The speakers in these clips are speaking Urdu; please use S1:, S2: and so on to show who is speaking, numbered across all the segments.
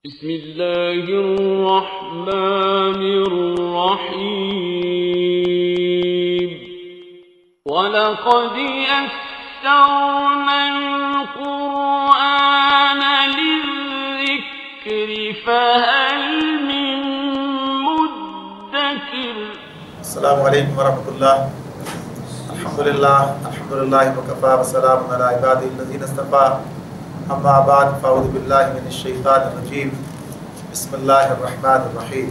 S1: بسم اللہ الرحمن الرحیم وَلَقَدْ يَسَّرْنَا الْقُرْآنَ لِلذِّكْرِ فَهَلْ مِن مُدَّكِرٍ۔
S2: السلام علیکم ورحمۃ اللہ۔ الحمدللہ وکفیٰ وسلام علی عبادہ الذین اصطفیٰ، اما بعد فاعوذ باللہ من الشیطان الرجیم، بسم اللہ الرحمن الرحیم۔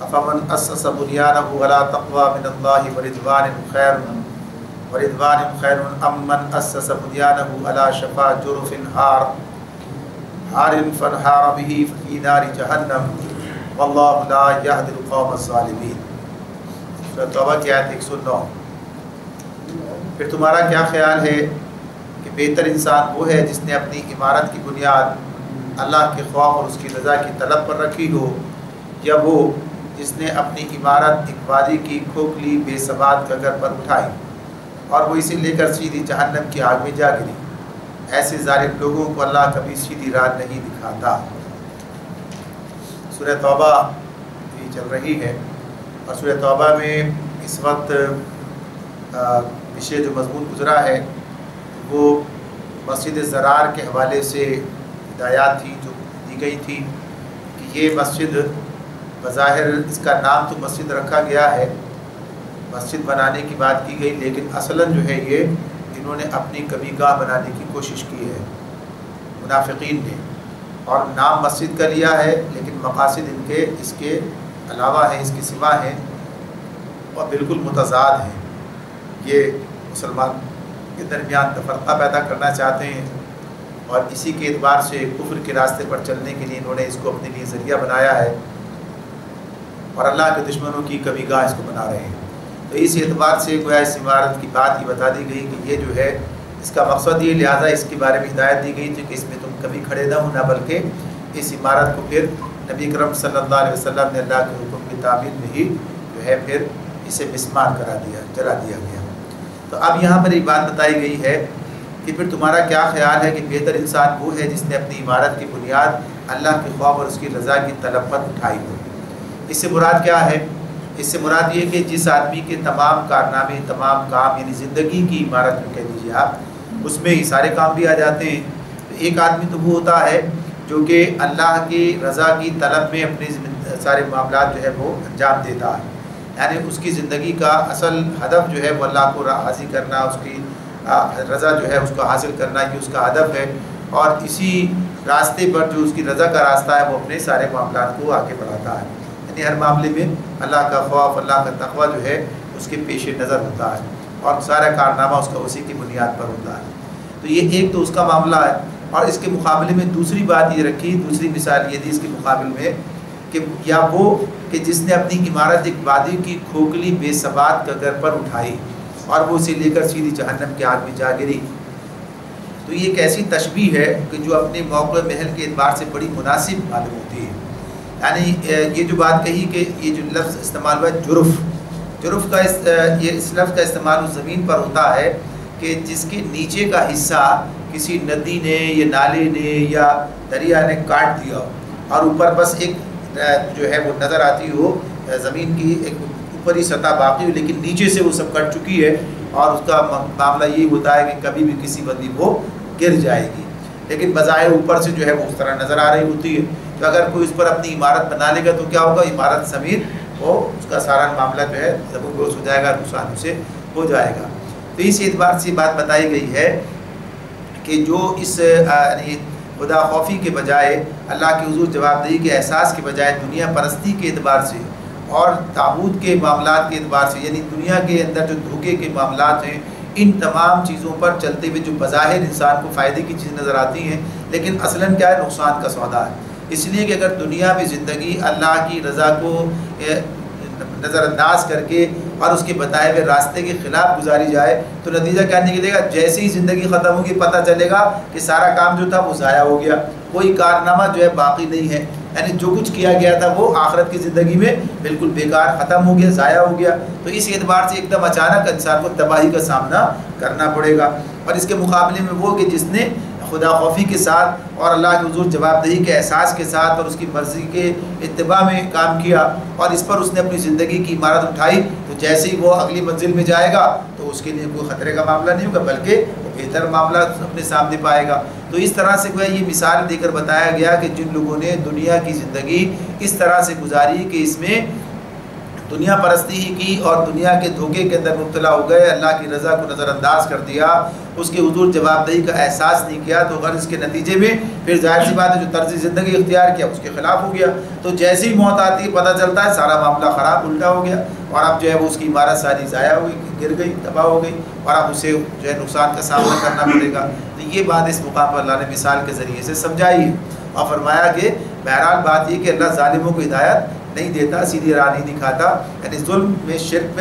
S2: افمن اسس بنیانہ علی تقوی من اللہ ورضوان خیر ام من اسس بنیانہ علی شفا جرف ہار فانہار بہ فی نار جہنم واللہ لا یہدی القوم الظالمین۔ سورۃ توبہ کی آیت 109۔ پھر تمہارا کیا خیال ہے کہ بہتر انسان وہ ہے جس نے اپنی عمارت کی بنیاد اللہ کے خوف اور اس کی رضا کی طلب پر رکھی ہو، یا وہ جس نے اپنی عمارت ایک وادی کی کھوکھلی بے ثبات گگر پر اٹھائی اور وہ اسے لے کر سیدھی جہنم کی آگ میں جا گری۔ ایسے ظالم لوگوں کو اللہ کبھی سیدھی راہ نہیں دکھاتا۔ سورہ توبہ یہ چل رہی ہے، اور سورہ توبہ میں اس وقت پیچھے جو مضمون گزرا ہے وہ مسجد زرار کے حوالے سے ہدایات تھی جو دی گئی تھی کہ یہ مسجد بظاہر اس کا نام تو مسجد رکھا گیا ہے، مسجد بنانے کی بات کی گئی، لیکن اصلاً جو ہے یہ انہوں نے اپنی کبھی گاہ بنانے کی کوشش کی ہے منافقین نے، اور نام مسجد کا لیا ہے لیکن مقاصد ان کے اس کے علاوہ ہیں، اس کے سوا ہیں اور بالکل متضاد ہیں۔ یہ مسلمان کے درمیان تفرقہ پیدا کرنا چاہتے ہیں، اور اسی کے اعتبار سے کفر کے راستے پر چلنے کے لیے انہوں نے اس کو اپنے لیے ذریعہ بنایا ہے، اور اللہ کے دشمنوں کی کبھی گاہ اس کو بنا رہے ہیں۔ تو اس اعتبار سے گویا اس عمارت کی بات یہ بتا دی گئی کہ یہ جو ہے اس کا مقصد یہ، لہٰذا اس کے بارے میں ہدایت دی گئی تھی کہ اس میں تم کبھی کھڑے نہ ہو، نہ بلکہ اس عمارت کو پھر نبی کرم صلی اللہ علیہ وسلم نے اللہ کے حکم کی تعمیل میں ہی جو ہے پھر اسے مسمار کرا دیا، جلا دیا گیا۔ تو اب یہاں پر ایک بات بتائی گئی ہے کہ پھر تمہارا کیا خیال ہے کہ بہتر انسان وہ ہے جس نے اپنی عمارت کی بنیاد اللہ کے خوف اور اس کی رضا کی طلب پر اٹھائی ہو۔ اس سے مراد کیا ہے؟ اس سے مراد یہ کہ جس آدمی کے تمام کارنامے، تمام کام، یعنی زندگی کی عمارت میں کہہ دیجیے آپ، اس میں ہی سارے کام بھی آ جاتے ہیں۔ تو ایک آدمی تو وہ ہوتا ہے جو کہ اللہ کی رضا کی طلب میں اپنے سارے معاملات جو ہے وہ انجام دیتا ہے، یعنی اس کی زندگی کا اصل ہدف جو ہے وہ اللہ کو راضی کرنا، اس کی رضا جو ہے اس کو حاصل کرنا، یہ اس کا ہدف ہے، اور اسی راستے پر جو اس کی رضا کا راستہ ہے وہ اپنے سارے معاملات کو آگے بڑھاتا ہے، یعنی ہر معاملے میں اللہ کا خوف، اللہ کا تقوی جو ہے اس کے پیش نظر ہوتا ہے، اور سارا کارنامہ اس کا اسی کی بنیاد پر ہوتا ہے۔ تو یہ ایک تو اس کا معاملہ ہے، اور اس کے مقابلے میں دوسری بات یہ رکھی، دوسری مثال یہ تھی اس کے مقابل میں کہ یا وہ کہ جس نے اپنی عمارت ایک وادی کی کھوکھلی بے ثبات گگر پر اٹھائی اور وہ اسے لے کر سیدھی جہنم کے آگ میں جا گری۔ تو یہ ایک ایسی تشبیہ ہے کہ جو اپنے موقع محل کے اعتبار سے بڑی مناسب معلوم ہوتی ہے۔ یعنی یہ جو بات کہی کہ یہ جو لفظ استعمال ہوا ہے جرف کا، یہ اس لفظ کا استعمال اس زمین پر ہوتا ہے کہ جس کے نیچے کا حصہ کسی ندی نے یا نالے نے یا دریا نے کاٹ دیا ہو، اور اوپر بس ایک جو ہے وہ نظر آتی ہو زمین کی ایک اوپری سطح باقی ہو، لیکن نیچے سے وہ سب کٹ چکی ہے، اور اس کا معاملہ یہی ہوتا ہے کہ کبھی بھی کسی وقت وہ گر جائے گی، لیکن بظاہر اوپر سے جو ہے وہ اس طرح نظر آ رہی ہوتی ہے۔ تو اگر کوئی اس پر اپنی عمارت بنا لے گا تو کیا ہوگا؟ عمارت سمیت وہ اس کا سارا معاملہ جو ہے زبردست ہو جائے گا، نقصان اسے ہو جائے گا۔ تو اس اعتبار سے بات بتائی گئی ہے کہ جو اس یعنی خدا خوفی کے بجائے، اللہ کے حضور جواب دہی کے احساس کے بجائے دنیا پرستی کے اعتبار سے اور تعبد کے معاملات کے اعتبار سے، یعنی دنیا کے اندر جو دھوکے کے معاملات ہیں، ان تمام چیزوں پر چلتے ہوئے جو بظاہر انسان کو فائدے کی چیزیں نظر آتی ہیں، لیکن اصلاً کیا ہے؟ نقصان کا سودا ہے۔ اس لیے کہ اگر دنیا میں زندگی اللہ کی رضا کو نظر انداز کر کے اور اس کے بتائے ہوئے راستے کے خلاف گزاری جائے تو نتیجہ کیا نکلے گا؟ جیسے ہی زندگی ختم ہوگی پتہ چلے گا کہ سارا کام جو تھا وہ ضائع ہو گیا، کوئی کارنامہ جو ہے باقی نہیں ہے، یعنی جو کچھ کیا گیا تھا وہ آخرت کی زندگی میں بالکل بیکار ختم ہو گیا، ضائع ہو گیا۔ تو اس اعتبار سے ایک دم اچانک انسان کو تباہی کا سامنا کرنا پڑے گا۔ اور اس کے مقابلے میں وہ کہ جس نے خدا خوفی کے ساتھ اور اللہ کے حضور جواب دہی کے احساس کے ساتھ اور اس کی مرضی کے اتباع میں کام کیا اور اس پر اس نے اپنی زندگی کی عمارت اٹھائی، تو جیسے ہی وہ اگلی منزل میں جائے گا تو اس کے لیے کوئی خطرے کا معاملہ نہیں ہوگا، بلکہ وہ بہتر معاملہ اپنے سامنے پائے گا۔ تو اس طرح سے کوئی یہ مثال دے کر بتایا گیا کہ جن لوگوں نے دنیا کی زندگی اس طرح سے گزاری کہ اس میں دنیا پرستی ہی کی اور دنیا کے دھوکے کے اندر مبتلا ہو گئے، اللہ کی رضا کو نظر انداز کر دیا، اس کے حضور جواب دہی کا احساس نہیں کیا، تو غرض کے نتیجے میں پھر ظاہر سی بات ہے جو طرز زندگی اختیار کیا اس کے خلاف ہو گیا۔ تو جیسی ہی موت آتی ہے پتہ چلتا ہے سارا معاملہ خراب الٹا ہو گیا، اور اب جو ہے وہ اس کی عمارت ساری ضائع ہو گئی، گر گئی، تباہ ہو گئی، اور اب اسے جو ہے نقصان کا سامنا کرنا پڑے گا۔ تو یہ بات اس مقام پر اللہ نے مثال کے ذریعے سے سمجھائی ہے اور فرمایا کہ بہرحال بات یہ کہ اللہ ظالموں کو ہدایت نہیں دیتا، سیدھی راہ نہیں دکھاتا، یعنی ظلم میں شرک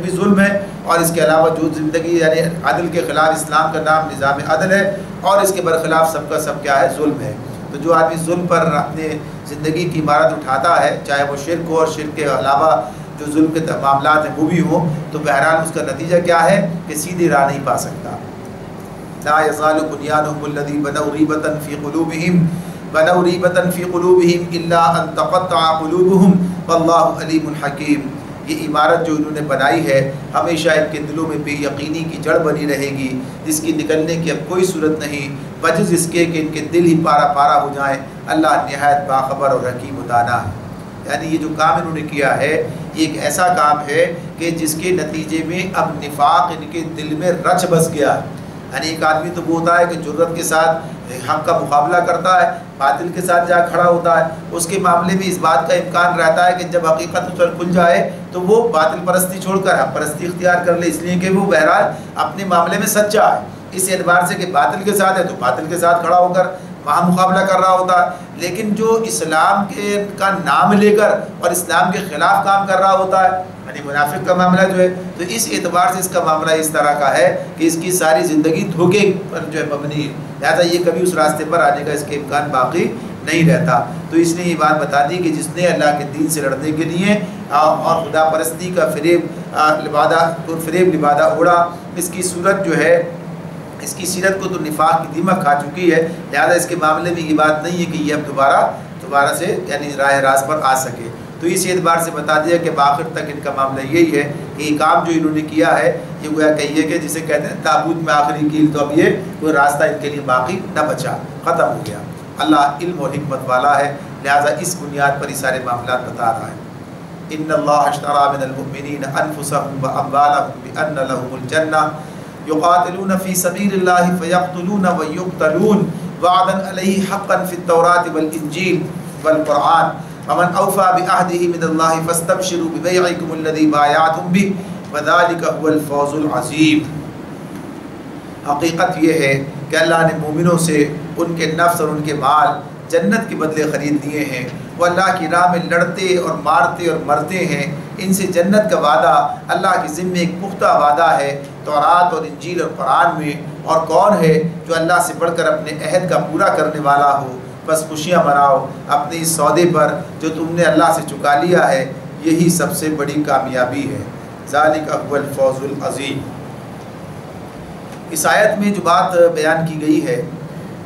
S2: بھی ظلم ہے، اور اس کے علاوہ جو زندگی یعنی عدل کے خلاف اسلام کا نام نظام عدل ہے، اور اس کے برخلاف سب کا سب کیا ہے، ظلم ہے۔ تو جو آدمی ظلم پر اپنے زندگی کی عمارت اٹھاتا ہے، چاہے وہ شرک ہو اور شرک کے علاوہ جو ظلم کے معاملات ہیں وہ بھی ہوں، تو بہرحال اس کا نتیجہ کیا ہے کہ سیدھی راہ نہیں پا سکتا۔ لا یزال بنیانهم الذی بنوا ریبۃ فی قلوبہم بنوا ریبۃ فی قلوبہم الا ان تقطع قلوبہم واللہ علیم حکیم۔ یہ عمارت جو انہوں نے بنائی ہے ہمیشہ ان کے دلوں میں بے یقینی کی جڑ بنی رہے گی، جس کی نکلنے کی اب کوئی صورت نہیں بجز اس کے کہ ان کے دل ہی پارا پارا ہو جائیں۔ اللہ نہایت باخبر اور حکیم و دانا ہے۔ یعنی یہ جو کام انہوں نے کیا ہے یہ ایک ایسا کام ہے کہ جس کے نتیجے میں اب نفاق ان کے دل میں رچ بس گیا۔ یعنی ایک آدمی تو وہ ہوتا ہے کہ جرت کے ساتھ حق کا مقابلہ کرتا ہے، باطل کے ساتھ جا کھڑا ہوتا ہے، اس کے معاملے میں اس بات کا امکان رہتا ہے کہ جب حقیقت اس پر کھل جائے تو وہ باطل پرستی چھوڑ کر حق پرستی اختیار کر لے، اس لیے کہ وہ بہرحال اپنے معاملے میں سچا ہے، اس اعتبار سے کہ باطل کے ساتھ ہے تو باطل کے ساتھ کھڑا ہو کر وہاں مقابلہ کر رہا ہوتا ہے۔ لیکن جو اسلام کے کا نام لے کر اور اسلام کے خلاف کام کر رہا ہوتا ہے، یعنی منافق کا معاملہ جو ہے، تو اس اعتبار سے اس کا معاملہ اس طرح کا ہے کہ اس کی ساری زندگی دھوکے پر جو ہے مبنی ہے، لہٰذا یہ کبھی اس راستے پر آنے کا اس کے امکان باقی نہیں رہتا۔ تو اس نے یہ بات بتا دی کہ جس نے اللہ کے دین سے لڑنے کے لیے اور خدا پرستی کا فریب لبادہ اوڑا، اس کی صورت جو ہے اس کی سیرت کو تو نفاق کی دیمک کھا چکی ہے، لہذا اس کے معاملے میں یہ بات نہیں ہے کہ یہ اب دوبارہ سے یعنی راہ راست پر آ سکے۔ تو اس اعتبار سے بتا دیا کہ بآخر تک ان کا معاملہ یہی ہے کہ یہ کام جو انہوں نے کیا ہے یہ گویا کہیے کہ جسے کہتے ہیں تابوت میں آخری کیل، تو اب یہ کوئی راستہ ان کے لیے باقی نہ بچا، ختم ہو گیا۔ اللہ علم و حکمت والا ہے، لہذا اس بنیاد پر یہ سارے معاملات بتا رہا ہے۔ ان اللہ اشتری من المؤمنین انفسهم واموالهم بان لهم الجنہ یقاتلون فی سبیل اللہ فیقتلون ویقتلون وعدا علیہ حقا فی التوراۃ والانجیل والقرآن ومن اوفى بعہدہ من اللہ فاستبشروا ببیعکم الذی بایعتم بہ وذلک هو الفوز العظیم۔ حقیقت یہ ہے کہ اللہ نے مومنوں سے ان کے نفس اور ان کے مال جنت کے بدلے خرید لیے ہیں، وہ اللہ کی راہ میں لڑتے اور مارتے اور مرتے ہیں، ان سے جنت کا وعدہ اللہ کے ذمے ایک پختہ وعدہ ہے تورات اور انجیل اور قرآن میں، اور کون ہے جو اللہ سے بڑھ کر اپنے عہد کا پورا کرنے والا ہو۔ بس خوشیاں مناؤ اپنے اس سودے پر جو تم نے اللہ سے چکا لیا ہے، یہی سب سے بڑی کامیابی ہے۔ ذالک هو الفوز العظیم۔ اس آیت میں جو بات بیان کی گئی ہے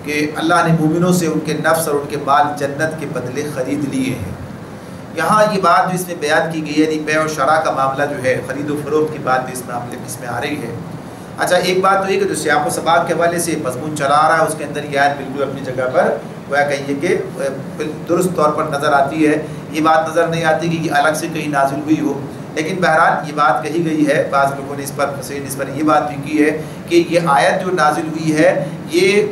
S2: کہ اللہ نے مومنوں سے ان کے نفس اور ان کے مال جنت کے بدلے خرید لیے ہیں، یہاں یہ بات جو اس میں بیان کی گئی ہے یعنی بیع و شراء کا معاملہ جو ہے، خرید و فروخت کی بات اس معاملے میں اس میں آ رہی ہے۔ اچھا ایک بات تو یہ کہ جو سیاق و سباق کے حوالے سے مضمون چلا آ رہا ہے اس کے اندر یہ آیت بالکل اپنی جگہ پر وہ کہیے کہ درست طور پر نظر آتی ہے، یہ بات نظر نہیں آتی کہ یہ الگ سے کہیں نازل ہوئی ہو، لیکن بہرحال یہ بات کہی گئی ہے، بعض لوگوں نے اس پر یہ بات بھی کی ہے کہ یہ آیت جو نازل ہوئی ہے یہ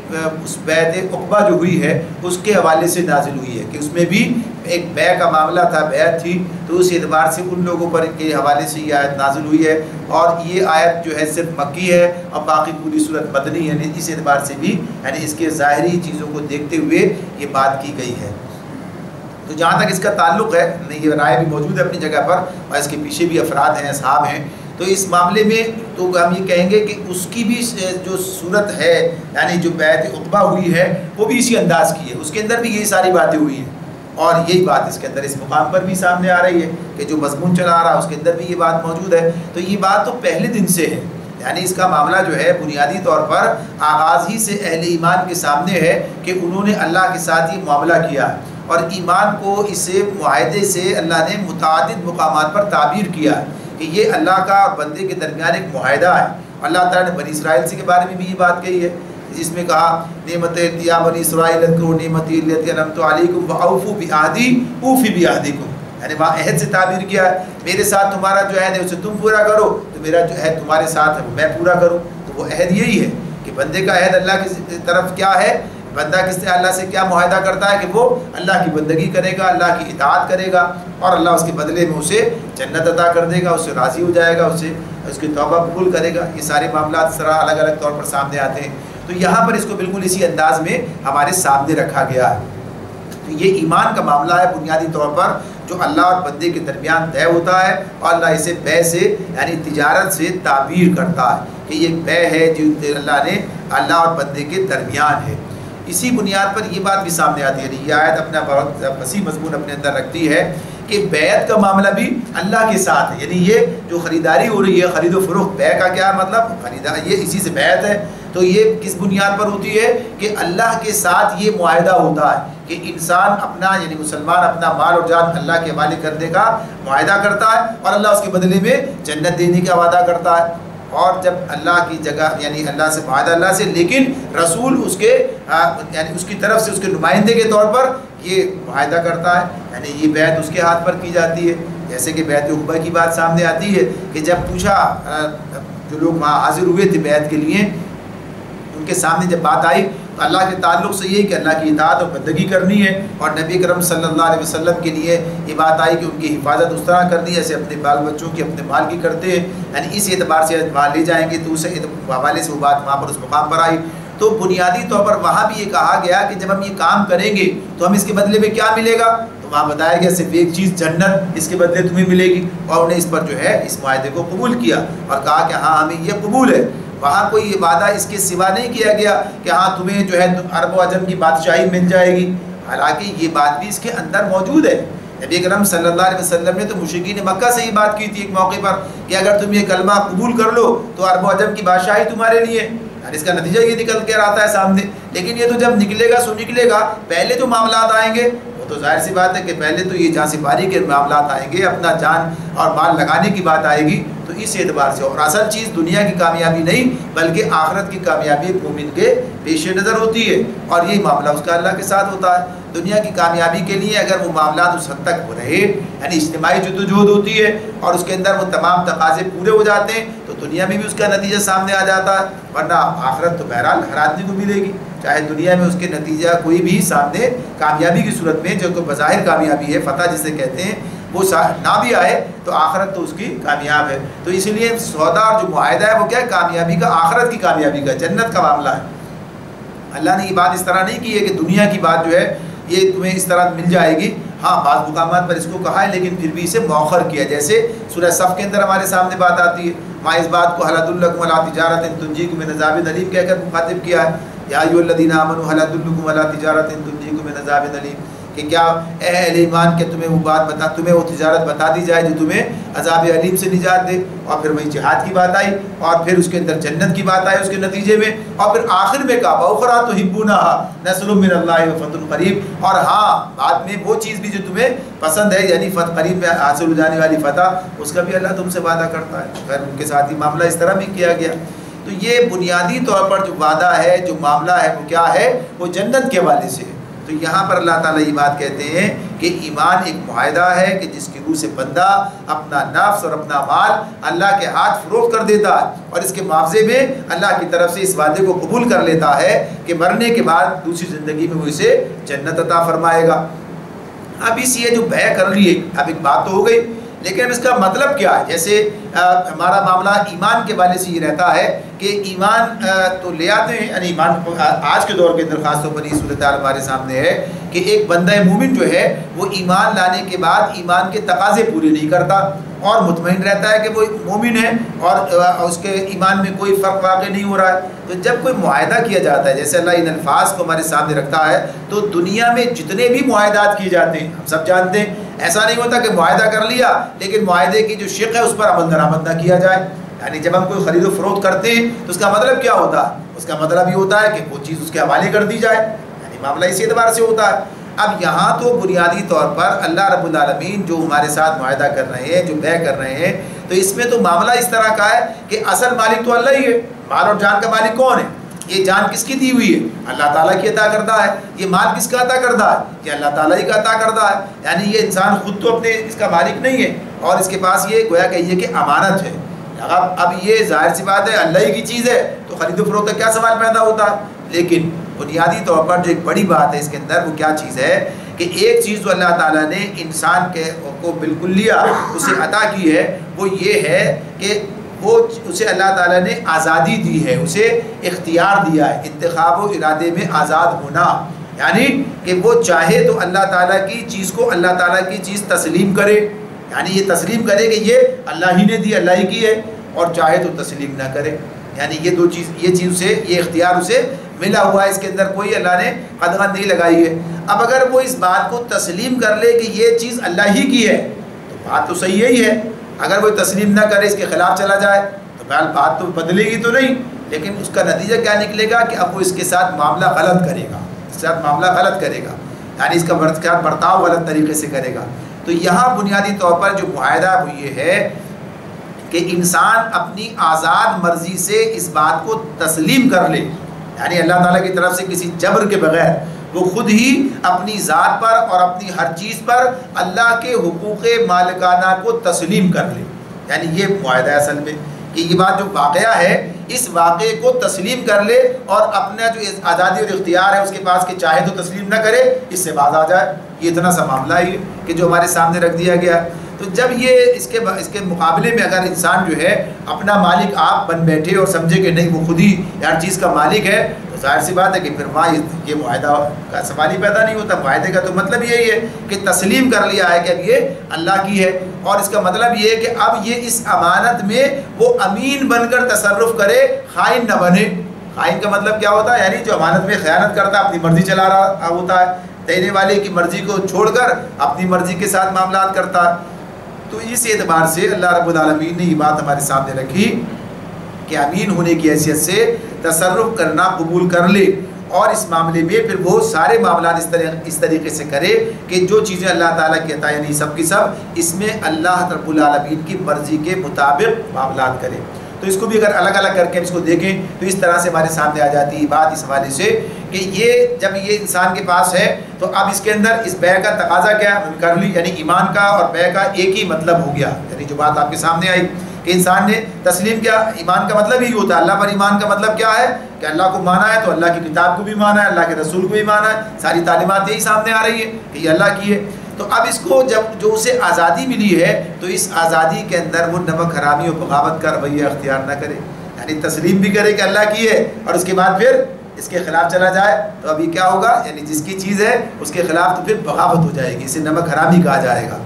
S2: اس بیعت عقبہ جو ہوئی ہے اس کے حوالے سے نازل ہوئی ہے، کہ اس میں بھی ایک بیع کا معاملہ تھا، بیعت تھی، تو اس اعتبار سے ان لوگوں پر کے حوالے سے یہ آیت نازل ہوئی ہے، اور یہ آیت جو ہے صرف مکی ہے اور باقی پوری صورت مدنی ہے، اس اعتبار سے بھی یعنی اس کے ظاہری چیزوں کو دیکھتے ہوئے یہ بات کی گئی ہے۔ تو جہاں تک اس کا تعلق ہے، یہ رائے بھی موجود ہے اپنی جگہ پر اور اس کے پیچھے بھی افراد ہیں، اصحاب ہیں، تو اس معاملے میں تو ہم یہ کہیں گے کہ اس کی بھی جو صورت ہے یعنی جو بیعت عقبہ ہوئی ہے وہ بھی اسی انداز کی ہے، اس کے اندر بھی یہی ساری باتیں ہوئی ہیں، اور یہی بات اس کے اندر اس مقام پر بھی سامنے آ رہی ہے کہ جو مضمون چلا آ رہا ہے اس کے اندر بھی یہ بات موجود ہے۔ تو یہ بات تو پہلے دن سے ہے، یعنی اس کا معاملہ جو ہے بنیادی طور پر آغاز ہی سے اہل ایمان کے سامنے ہے کہ انہوں نے اللہ کے ساتھ یہ معاملہ کیا ہے، اور ایمان کو اس معاہدے سے اللہ نے متعدد مقامات پر تعبیر کیا ہے کہ یہ اللہ کا اور بندے کے درمیان ایک معاہدہ ہے۔ اللہ تعالیٰ نے بنی اسرائیل سے کے بارے میں بھی یہ بات کہی ہے، جس میں کہا نعمت یا بنی اسرائیل اذکروا نعمتی التی انعمت علیکم واوفوا بعہدی اوفی بعہدکم، یعنی وہاں عہد سے تعبیر کیا ہے، میرے ساتھ تمہارا جو عہد ہے اسے تم پورا کرو تو میرا جو عہد تمہارے ساتھ ہے میں پورا کروں۔ تو وہ عہد یہی ہے کہ بندے کا عہد اللہ کی طرف کیا ہے، بندہ کس سے اللہ سے کیا معاہدہ کرتا ہے کہ وہ اللہ کی بندگی کرے گا، اللہ کی اطاعت کرے گا، اور اللہ اس کے بدلے میں اسے جنت عطا کر دے گا، اس سے راضی ہو جائے گا، اس کی توبہ قبول کرے گا۔ یہ سارے معاملات اس طرح الگ الگ طور پر سامنے آتے ہیں، تو یہاں پر اس کو بالکل اسی انداز میں ہمارے سامنے رکھا گیا ہے۔ تو یہ ایمان کا معاملہ ہے بنیادی طور پر جو اللہ اور بندے کے درمیان طے ہوتا ہے، اور اللہ اسے بے سے یعنی تجارت سے تعبیر کرتا ہے کہ یہ بے ہے جو اللہ نے اللہ اور بندے کے درمیان ہے۔ اسی بنیاد پر یہ بات بھی سامنے آتی ہے، یہ آیت اپنا بہت وسیع مضمون اپنے اندر رکھتی ہے کہ بیعت کا معاملہ بھی اللہ کے ساتھ ہے، یعنی یہ جو خریداری ہو رہی ہے، خرید و فروخت، بیع کا کیا مطلب، خریداری، یہ اسی سے بیعت ہے۔ تو یہ کس بنیاد پر ہوتی ہے کہ اللہ کے ساتھ یہ معاہدہ ہوتا ہے کہ انسان اپنا یعنی مسلمان اپنا مال اور جان اللہ کے حوالے کرنے کا معاہدہ کرتا ہے، اور اللہ اس کے بدلے میں جنت دینے کا وعدہ کرتا ہے۔ اور جب اللہ کی جگہ یعنی اللہ سے معاہدہ اللہ سے، لیکن رسول اس کے یعنی اس کی طرف سے اس کے نمائندے کے طور پر یہ معاہدہ کرتا ہے، یعنی یہ بیعت اس کے ہاتھ پر کی جاتی ہے۔ جیسے کہ بیعت عقبہ کی بات سامنے آتی ہے کہ جب پوچھا جو لوگ وہاں حاضر ہوئے تھے بیعت کے لیے، ان کے سامنے جب بات آئی تو اللہ کے تعلق سے یہ کہ اللہ کی اطاعت اور بندگی کرنی ہے، اور نبی کرم صلی اللہ علیہ وسلم کے لیے یہ بات آئی کہ ان کی حفاظت اس طرح کرنی ہے جیسے اپنے بال بچوں کی اپنے مال کی کرتے ہیں، یعنی اس اعتبار سے وہاں لے جائیں گے، تو اس حوالے سے وہ بات وہاں پر اس مقام پر آئی۔ تو بنیادی طور پر وہاں بھی یہ کہا گیا کہ جب ہم یہ کام کریں گے تو ہم اس کے بدلے میں کیا ملے گا، تو وہاں بتایا گیا صرف ایک چیز، جنت اس کے بدلے تمہیں ملے گی، اور انہیں اس پر جو ہے اس معاہدے کو قبول کیا اور کہا کہ ہاں ہمیں یہ قبول ہے۔ وہاں کوئی یہ وعدہ اس کے سوا نہیں کیا گیا کہ ہاں تمہیں جو ہے عرب و عجم کی بادشاہی مل جائے گی، حالانکہ یہ بات بھی اس کے اندر موجود ہے۔ نبی کرم صلی اللہ علیہ وسلم نے تو مشرکین مکہ سے یہ بات کی تھی ایک موقع پر کہ اگر تم یہ کلمہ قبول کر لو تو عرب و عجم کی بادشاہی تمہارے لیے، اور اس کا نتیجہ یہ نکل کے آتا ہے سامنے۔ لیکن یہ تو جب نکلے گا سو نکلے گا، پہلے جو معاملات آئیں گے وہ تو ظاہر سی بات ہے کہ پہلے تو یہ جان سپاری کے معاملات آئیں گے، اپنا جان اور مال لگانے کی بات آئے گی، تو اس اعتبار سے اور اصل چیز دنیا کی کامیابی نہیں بلکہ آخرت کی کامیابی مومن کے پیش نظر ہوتی ہے، اور یہ معاملہ اس کا اللہ کے ساتھ ہوتا ہے۔ دنیا کی کامیابی کے لیے اگر وہ معاملات اس حد تک رہے، یعنی اجتماعی جدوجہد ہوتی ہے اور اس کے اندر وہ تمام تقاضے پورے ہو جاتے ہیں، تو دنیا میں بھی اس کا نتیجہ سامنے آ جاتا ہے، ورنہ آخرت تو بہرحال ہر آدمی کو ملے گی، چاہے دنیا میں اس کے نتیجہ کوئی بھی سامنے کامیابی کی صورت میں جو بظاہر کامیابی ہے، فتح جسے کہتے ہیں، وہ نہ بھی آئے تو آخرت تو اس کی کامیاب ہے۔ تو اسی لیے سودا اور جو معاہدہ ہے وہ کیا ہے، کامیابی کا، آخرت کی کامیابی کا، جنت کا معاملہ ہے۔ اللہ نے یہ بات اس طرح نہیں کی ہے کہ دنیا کی بات جو ہے یہ تمہیں اس طرح مل جائے گی، ہاں بعض مقامات پر اس کو کہا ہے لیکن پھر بھی اسے مؤخر کیا، جیسے سورہ صف کے اندر ہمارے سامنے بات آتی ہے، ماں اس بات کو حل ادلکم علی تجارت تنجیکم من عذاب الیم کہہ کر مخاطب کیا ہے، یا ایھا الذین آمنوا حل ادلکم علی تجارت تنجیکم من عذاب الیم، کہ کیا اے اہل ایمان کہ تمہیں وہ بات بتا، تمہیں وہ تجارت بتا دی جائے جو تمہیں عذاب علیم سے نجات دے، اور پھر وہی جہاد کی بات آئی، اور پھر اس کے اندر جنت کی بات آئی اس کے نتیجے میں، اور پھر آخر میں کہا وَأُخْرَىٰ تُحِبُّونَهَا نَصْرٌ مِّنَ اللَّهِ وَفَتْحٌ قَرِیب، اور ہاں بعد میں وہ چیز بھی جو تمہیں پسند ہے یعنی فتح قریب میں حاصل ہو جانے والی فتح، اس کا بھی اللہ تم سے وعدہ کرتا ہے۔ پھر ان کے ساتھ ہی معاملہ اس طرح بھی کیا گیا۔ تو یہ بنیادی طور پر جو وعدہ ہے، جو معاملہ ہے، وہ کیا ہے، وہ جنت کے حوالے سے ہے۔ تو یہاں پر اللہ تعالیٰ یہ بات کہتے ہیں کہ ایمان ایک معاہدہ ہے کہ جس کی روح سے بندہ اپنا نفس اور اپنا مال اللہ کے ہاتھ فروخت کر دیتا ہے، اور اس کے معاوضے میں اللہ کی طرف سے اس وعدے کو قبول کر لیتا ہے کہ مرنے کے بعد دوسری زندگی میں وہ اسے جنت عطا فرمائے گا۔ اب اس یہ جو بیع کر لیے، اب ایک بات تو ہو گئی، لیکن اب اس کا مطلب کیا ہے؟ جیسے ہمارا معاملہ ایمان کے والے سے یہ رہتا ہے کہ ایمان تو لے آتے ہیں، یعنی ایمان آج کے دور کے اندر خاص طور پر یہ صورتحال ہمارے سامنے ہے کہ ایک بندہ مومن جو ہے وہ ایمان لانے کے بعد ایمان کے تقاضے پورے نہیں کرتا اور مطمئن رہتا ہے کہ وہ مومن ہے اور اس کے ایمان میں کوئی فرق واقع نہیں ہو رہا ہے۔ تو جب کوئی معاہدہ کیا جاتا ہے، جیسے اللہ ان الفاظ کو ہمارے سامنے رکھتا ہے، تو دنیا میں جتنے بھی معاہدات کیے جاتے ہیں ہم سب جانتے ہیں، ایسا نہیں ہوتا کہ معاہدہ کر لیا لیکن معاہدے کی جو شق ہے اس پر عمل درآمد نہ کیا جائے۔ یعنی جب ہم کوئی خرید و فروخت کرتے ہیں تو اس کا مطلب کیا ہوتا ہے؟ اس کا مطلب یہ ہوتا ہے کہ وہ چیز اس کے حوالے کر دی جائے، یعنی معاملہ اسی اعتبار سے ہوتا ہے۔ اب یہاں تو بنیادی طور پر اللہ رب العالمین جو ہمارے ساتھ معاہدہ کر رہے ہیں، جو بے کر رہے ہیں، تو اس میں تو معاملہ اس طرح کا ہے کہ اصل مالک تو اللہ ہی ہے۔ مال اور جان کا مالک کون ہے؟ یہ جان کس کی دی ہوئی ہے؟ اللہ تعالیٰ کی عطا کردہ ہے۔ یہ مال کس کا عطا کردہ ہے؟ یہ اللہ تعالیٰ ہی کا عطا کردہ ہے۔ یعنی یہ انسان خود تو اپنے اس کا مالک نہیں ہے، اور اس کے پاس یہ گویا کہیے کہ امانت ہے۔ اب یہ ظاہر سی بات ہے اللہ ہی کی چیز ہے تو خرید و فروخت کا کیا سوال پیدا ہوتا ہے؟ لیکن بنیادی طور پر جو ایک بڑی بات ہے اس کے اندر، وہ کیا چیز ہے کہ ایک چیز تو اللہ تعالیٰ نے انسان کو بالکلیہ اسے عطا کی ہے، وہ یہ ہے کہ وہ اسے اللہ تعالیٰ نے آزادی دی ہے، اسے اختیار دیا ہے، انتخاب و ارادے میں آزاد ہونا، یعنی کہ وہ چاہے تو اللہ تعالیٰ کی چیز کو اللہ تعالیٰ کی چیز تسلیم کرے، یعنی یہ تسلیم کرے کہ یہ اللہ ہی نے دی، اللہ ہی کی ہے، اور چاہے تو تسلیم نہ کرے، یعنی یہ دو چیز، یہ چیز سے یہ اختیار اسے ملا ہوا ہے، اس کے اندر کوئی اللہ نے قدغن نہیں لگائی ہے۔ اب اگر وہ اس بات کو تسلیم کر لے کہ یہ چیز اللہ ہی کی ہے تو بات تو صحیح ہی ہے، اگر وہ تسلیم نہ کرے، اس کے خلاف چلا جائے تو بہرحال بات تو بدلے گی تو نہیں، لیکن اس کا نتیجہ کیا نکلے گا کہ اب وہ اس کے ساتھ معاملہ غلط کرے گا، اس کے ساتھ معاملہ غلط کرے گا، یعنی اس کا برتاؤ غلط طریقے سے کرے گا۔ تو یہاں بنیادی طور پر جو معاہدہ وہ یہ ہے کہ انسان اپنی آزاد مرضی سے اس بات کو تسلیم کر لے، یعنی اللہ تعالیٰ کی طرف سے کسی جبر کے بغیر وہ خود ہی اپنی ذات پر اور اپنی ہر چیز پر اللہ کے حقوق مالکانہ کو تسلیم کر لے، یعنی یہ معاہدہ ہے اصل میں کہ یہ بات جو واقعہ ہے اس واقعے کو تسلیم کر لے، اور اپنا جو آزادی اور اختیار ہے اس کے پاس کہ چاہے تو تسلیم نہ کرے، اس سے باز آ جائے۔ یہ اتنا سا معاملہ ہی ہے کہ جو ہمارے سامنے رکھ دیا گیا۔ تو جب یہ اس کے مقابلے میں اگر انسان جو ہے اپنا مالک آپ بن بیٹھے اور سمجھے کہ نہیں وہ خود ہی ہر چیز کا مالک ہے، تو ظاہر سی بات ہے کہ پھر وہاں یہ معاہدہ کا سوال ہی پیدا نہیں ہوتا۔ معاہدے کا تو مطلب یہی ہے کہ تسلیم کر لیا ہے کہ اب یہ اللہ کی ہے، اور اس کا مطلب یہ ہے کہ اب یہ اس امانت میں وہ امین بن کر تصرف کرے، خائن نہ بنے۔ خائن کا مطلب کیا ہوتا ہے؟ یعنی جو امانت میں خیانت کرتا ہے، اپنی مرضی چلا رہا ہوتا ہے، دینے والے کی مرضی کو چھوڑ کر اپنی مرضی کے ساتھ معاملات کرتا ہے۔ تو اس اعتبار سے اللہ رب العالمین نے یہ بات ہمارے سامنے رکھی کہ امین ہونے کی حیثیت سے تصرف کرنا قبول کر لے، اور اس معاملے میں پھر وہ سارے معاملات اس طریقے سے کرے کہ جو چیزیں اللہ تعالیٰ کہتا ہے، یعنی سب کی سب اس میں اللہ رب العالمین کی مرضی کے مطابق معاملات کرے۔ تو اس کو بھی اگر الگ الگ کر کے اس کو دیکھیں تو اس طرح سے ہمارے سامنے آ جاتی ہے بات اس حوالے سے کہ یہ جب یہ انسان کے پاس ہے تو اب اس کے اندر اس بیع کا تقاضا کیا کر لی، یعنی ایمان کا اور بیع کا ایک ہی مطلب ہو گیا، یعنی جو بات آپ کے سامنے آئی کہ انسان نے تسلیم کیا۔ ایمان کا مطلب ہی ہوتا ہے، اللہ پر ایمان کا مطلب کیا ہے کہ اللہ کو مانا ہے تو اللہ کی کتاب کو بھی مانا ہے، اللہ کے رسول کو بھی مانا ہے، ساری تعلیمات یہی سامنے آ رہی ہے کہ یہ اللہ کی ہے۔ تو اب اس کو جب جو اسے آزادی ملی ہے تو اس آزادی کے اندر وہ نمک حرامی اور بغاوت کا رویہ اختیار نہ کرے، یعنی تسلیم بھی کرے کہ اللہ کی ہے اور اس کے بعد پھر اس کے خلاف چلا جائے، تو ابھی کیا ہوگا؟ یعنی جس کی چیز ہے اس کے خلاف تو پھر بغاوت ہو جائے گی، اسے نمک حرامی کہا جائے گا۔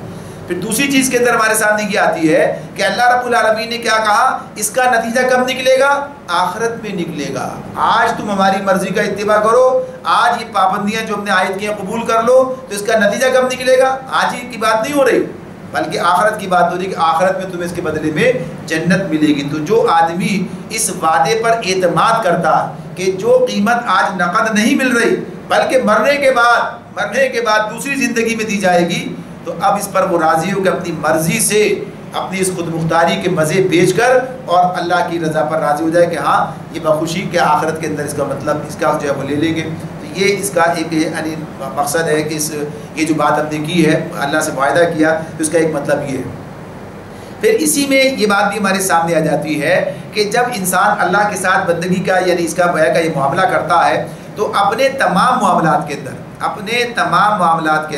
S2: پھر دوسری چیز کے اندر ہمارے سامنے یہ آتی ہے کہ اللہ رب العالمین نے کیا کہا، اس کا نتیجہ کب نکلے گا؟ آخرت میں نکلے گا۔ آج تم ہماری مرضی کا اتباع کرو، آج یہ پابندیاں جو ہم نے عائد کی ہیں قبول کر لو، تو اس کا نتیجہ کب نکلے گا؟ آج ہی کی بات نہیں ہو رہی، بلکہ آخرت کی بات ہو رہی کہ آخرت میں تمہیں اس کے بدلے میں جنت ملے گی۔ تو جو آدمی اس وعدے پر اعتماد کرتا کہ جو قیمت آج نقد نہیں مل رہی بلکہ مرنے کے بعد دوسری زندگی میں دی جائے گی، تو اب اس پر وہ راضی ہو کہ اپنی مرضی سے اپنی اس خود مختاری کے مزے بیچ کر اور اللہ کی رضا پر راضی ہو جائے کہ ہاں یہ بخوشی کہ آخرت کے اندر اس کا مطلب اس کا جو ہے وہ لے لیں گے۔ تو یہ اس کا ایک یعنی مقصد ہے کہ یہ جو بات ہم نے کی ہے اللہ سے معاہدہ کیا تو اس کا ایک مطلب یہ ہے۔ پھر اسی میں یہ بات بھی ہمارے سامنے آ جاتی ہے کہ جب انسان اللہ کے ساتھ بندگی کا یعنی اس کا بیع کا یہ معاملہ کرتا ہے تو اپنے تمام معاملات کے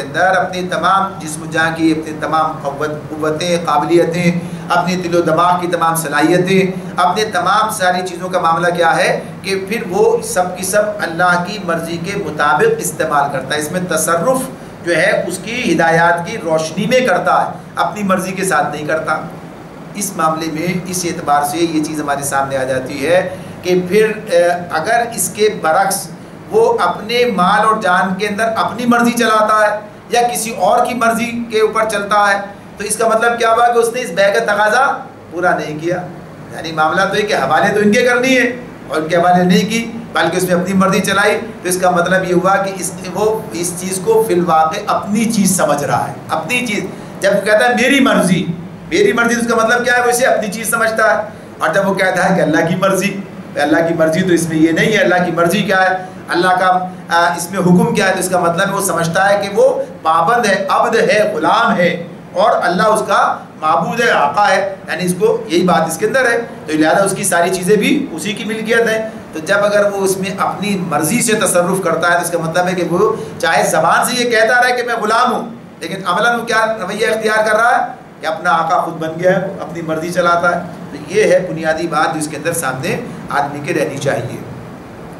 S2: اندر اپنے تمام جسم جان کی اپنے تمام قوتیں، قابلیتیں، اپنے دل و دماغ کی تمام صلاحیتیں، اپنے تمام ساری چیزوں کا معاملہ کیا ہے کہ پھر وہ سب کی سب اللہ کی مرضی کے مطابق استعمال کرتا ہے۔ اس میں تصرف جو ہے اس کی ہدایات کی روشنی میں کرتا ہے، اپنی مرضی کے ساتھ نہیں کرتا۔ اس معاملے میں اس اعتبار سے یہ چیز ہمارے سامنے آ جاتی ہے کہ پھر اگر اس کے برعکس وہ اپنے مال اور جان کے اندر اپنی مرضی چلاتا ہے یا کسی اور کی مرضی کے اوپر چلتا ہے، تو اس کا مطلب کیا ہوا کہ اس نے اس بیع کا تقاضا پورا نہیں کیا، یعنی معاملہ تو ہے کہ حوالے تو ان کے کرنی ہے اور ان کے حوالے نہیں کی بلکہ اس میں اپنی مرضی چلائی، تو اس کا مطلب یہ ہوا کہ وہ اس چیز کو فی الواقع اپنی چیز سمجھ رہا ہے، اپنی چیز۔ جب وہ کہتا ہے میری مرضی، میری مرضی، تو اس کا مطلب کیا ہے؟ وہ اسے اپنی چیز سمجھتا ہے۔ اور جب وہ کہتا ہے کہ اللہ کی مرضی، اللہ کی مرضی تو اس میں یہ نہیں ہے، اللہ کی مرضی کیا ہے، اللہ کا اس میں حکم کیا ہے، تو اس کا مطلب ہے وہ سمجھتا ہے کہ وہ پابند ہے، عبد ہے، غلام ہے، اور اللہ اس کا معبود ہے، آقا ہے، یعنی اس کو یہی بات اس کے اندر ہے، تو لہٰذا اس کی ساری چیزیں بھی اسی کی ملکیت ہے۔ تو جب اگر وہ اس میں اپنی مرضی سے تصرف کرتا ہے تو اس کا مطلب ہے کہ وہ چاہے زبان سے یہ کہتا رہے کہ میں غلام ہوں، لیکن عملاً وہ کیا رویہ اختیار کر رہا ہے کہ اپنا آقا خود بن گیا ہے، اپنی مرضی چلاتا ہے۔ تو یہ ہے بنیادی بات جو اس کے اندر سامنے آدمی کے رہنی چاہیے۔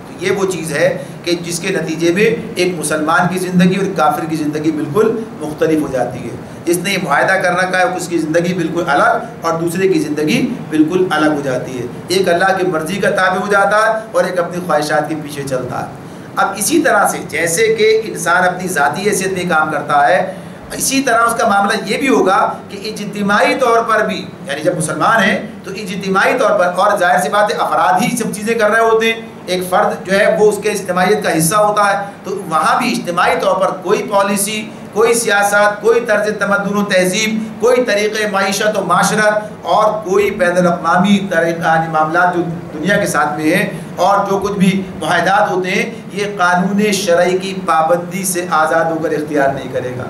S2: تو یہ وہ چیز ہے کہ جس کے نتیجے میں ایک مسلمان کی زندگی اور کافر کی زندگی بالکل مختلف ہو جاتی ہے۔ جس نے یہ معاہدہ کر رکھا ہے اس کی زندگی بالکل الگ اور دوسرے کی زندگی بالکل الگ ہو جاتی ہے، ایک اللہ کی مرضی کا تابع ہو جاتا ہے اور ایک اپنی خواہشات کے پیچھے چلتا ہے۔ اب اسی طرح سے جیسے کہ انسان اپنی ذاتی حیثیت میں کام کرتا ہے، اسی طرح اس کا معاملہ یہ بھی ہوگا کہ اجتماعی طور پر بھی، یعنی جب مسلمان ہیں تو اجتماعی طور پر، اور ظاہر سی بات ہے افراد ہی سب چیزیں کر رہے ہوتے ہیں، ایک فرد جو ہے وہ اس کے اجتماعیت کا حصہ ہوتا ہے، تو وہاں بھی اجتماعی طور پر کوئی پالیسی، کوئی سیاست، کوئی طرز تمدن و تہذیب، کوئی طریقۂ معیشت و معاشرت اور کوئی بین الاقوامی معاملات جو دنیا کے ساتھ میں ہیں اور جو کچھ بھی معاہدات ہوتے ہیں، یہ قانون شرعی کی پابندی سے آزاد ہو کر اختیار نہیں کرے گا۔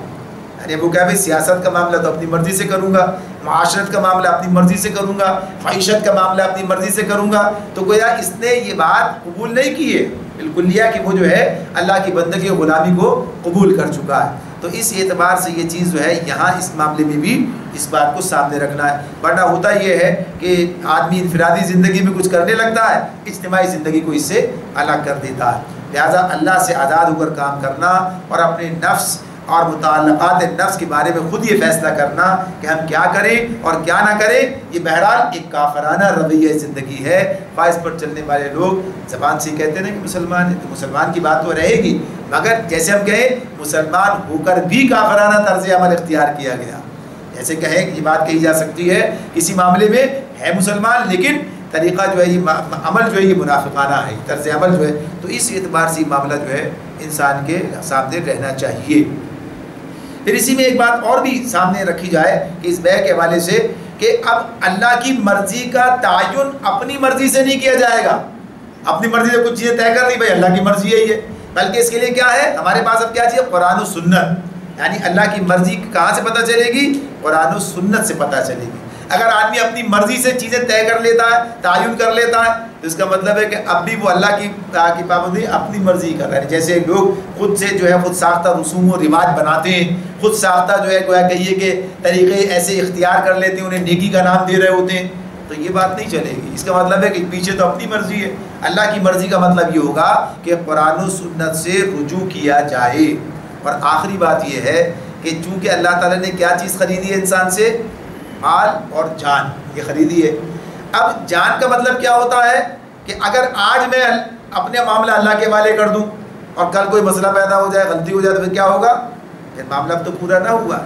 S2: یعنی وہ کہا بھائی سیاست کا معاملہ تو اپنی مرضی سے کروں گا، معاشرت کا معاملہ اپنی مرضی سے کروں گا، معیشت کا معاملہ اپنی مرضی سے کروں گا، تو گویا اس نے یہ بات قبول نہیں کی ہے بالکل لیا کہ وہ جو ہے اللہ کی بندگی و غلامی کو قبول کر چکا ہے۔ تو اس اعتبار سے یہ چیز جو ہے یہاں اس معاملے میں بھی اس بات کو سامنے رکھنا ہے، ورنہ ہوتا یہ ہے کہ آدمی انفرادی زندگی میں کچھ کرنے لگتا ہے، اجتماعی زندگی کو اس سے الگ کر دیتا ہے۔ لہٰذا اللہ سے آزاد ہو کر کام کرنا اور اپنے نفس اور متعلقات نفس کے بارے میں خود یہ فیصلہ کرنا کہ ہم کیا کریں اور کیا نہ کریں، یہ بہرحال ایک کافرانہ رویہ زندگی ہے۔ خواہش پر چلنے والے لوگ زبان سے کہتے ہیں کہ مسلمان ہیں، تو مسلمان کی بات تو رہے گی، مگر جیسے ہم کہیں مسلمان ہو کر بھی کافرانہ طرز عمل اختیار کیا گیا، جیسے کہیں کہ یہ بات کہی جا سکتی ہے کسی معاملے میں ہے مسلمان لیکن طریقہ جو ہے یہ عمل جو ہے یہ منافقانہ ہے، طرز عمل جو ہے، تو اس اعتبار سے معاملہ جو ہے انسان کے سامنے رہنا چاہیے۔ پھر اسی میں ایک بات اور بھی سامنے رکھی جائے کہ اس بیع کے حوالے سے کہ اب اللہ کی مرضی کا تعین اپنی مرضی سے نہیں کیا جائے گا، اپنی مرضی سے کچھ چیزیں طے کر لی بھائی اللہ کی مرضی یہی ہے، بلکہ اس کے لیے کیا ہے ہمارے پاس اب کیا چیز ہے؟ قرآن و سنت، یعنی اللہ کی مرضی کہاں سے پتہ چلے گی؟ قرآن و سنت سے پتہ چلے گی۔ اگر آدمی اپنی مرضی سے چیزیں طے کر لیتا ہے، تعین کر لیتا ہے، تو اس کا مطلب ہے کہ اب بھی وہ اللہ کی پابندی اپنی مرضی کر رہا ہے۔ جیسے لوگ خود سے جو ہے خود ساختہ رسوم و رواج بناتے ہیں، خود ساختہ جو ہے گویا کہیے کہ طریقے ایسے اختیار کر لیتے ہیں، انہیں نیکی کا نام دے رہے ہوتے ہیں، تو یہ بات نہیں چلے گی۔ اس کا مطلب ہے کہ پیچھے تو اپنی مرضی ہے۔ اللہ کی مرضی کا مطلب یہ ہوگا کہ قرآن و سنت سے رجوع کیا جائے۔ اور آخری بات یہ ہے کہ چونکہ اللہ تعالیٰ نے کیا چیز خریدی ہے انسان سے؟ مال اور جان، یہ خریدی ہے۔ اب جان کا مطلب کیا ہوتا ہے کہ اگر آج میں اپنے معاملہ اللہ کے حوالے کر دوں اور کل کوئی مسئلہ پیدا ہو جائے، غلطی ہو جائے، تو پھر کیا ہوگا؟ پھر معاملہ تو پورا نہ ہوا۔